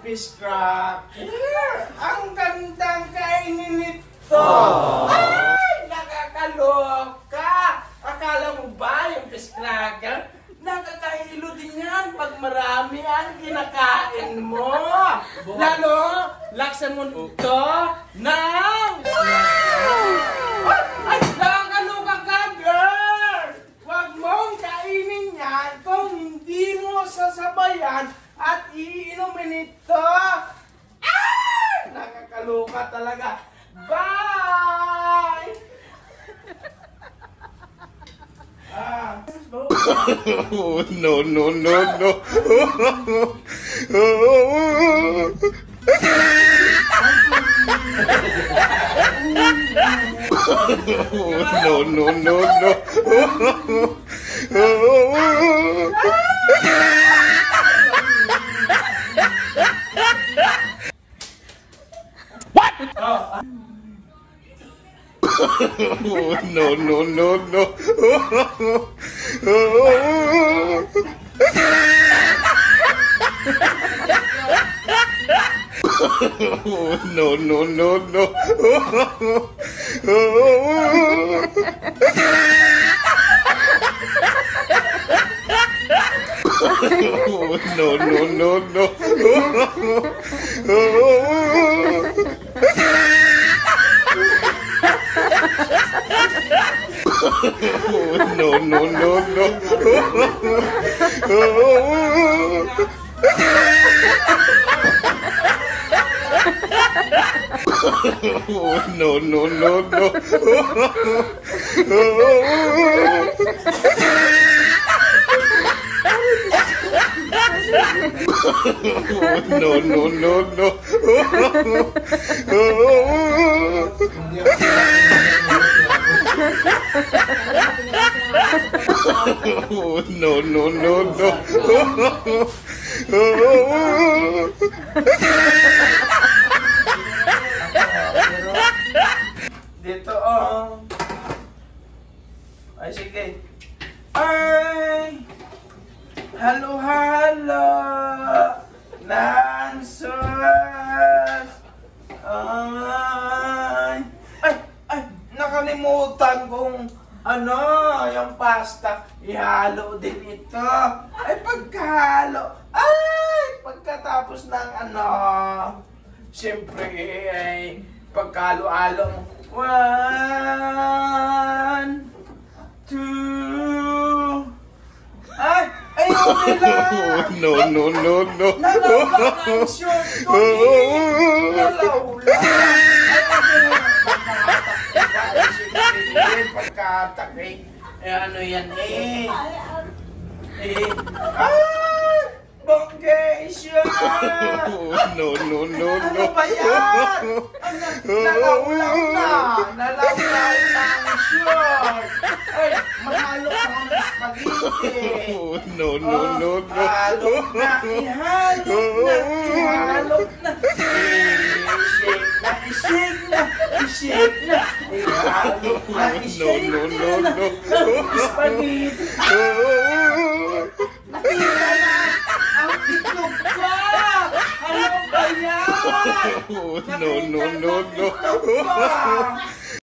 fish cracker. Ang gandang kainin nito. Ay, nakakaloka. Akala mo ba yung fish cracker? Nakakahilo din yan pag marami ang kinakain mo. Lalo, laksan mo ito ng... Ay, nakakaloka ka, girl! Huwag mong kainin yan kung hindi mo sasabayan at iinumin ito. Ay! Nakakaloka talaga. Bye! Oh, no, no, no, no. Oh, no, no, no, no. What? Oh, no, no, no, no. Oh, no, no, no, no. Oh, no, no, no, no. Oh, no, no, no, no. Oh, no, no, no, no. Oh, no, no, no, no. Oh, no, no, no, no. Dito, oh. Ay, sige. Ay! Halo, halo! Nansos! Ay! Ay! Nakalimutan kong ano, yung pasta. Ihalo din ito. Ay, pagkahalo. Ay! Pagkatapos ng ano, siyempre, ay, pagkalo-alo. 1, 2. Ay! Ayun nila! No, no, no, no. Nalawla ang short ko. Nalawla. Ayun, pagkatakay. Eh, ano yan eh? Ay! Bongge siya! No, no, no, no. Ano ba yan? Nalawlaw na! Nalawlaw na ang short! Ay, mahalo ka ng spaghetti! No, no, no, no. Ihalot na! Ihalot na! I-shake na! I-shake na! I-shake na! Ihalot na! I-shake No, no, na! no, Spaghetti! Nakita na! Ang itlog ko! Ano ba yan? No, no, no, no. Nakita na ang itlog ko!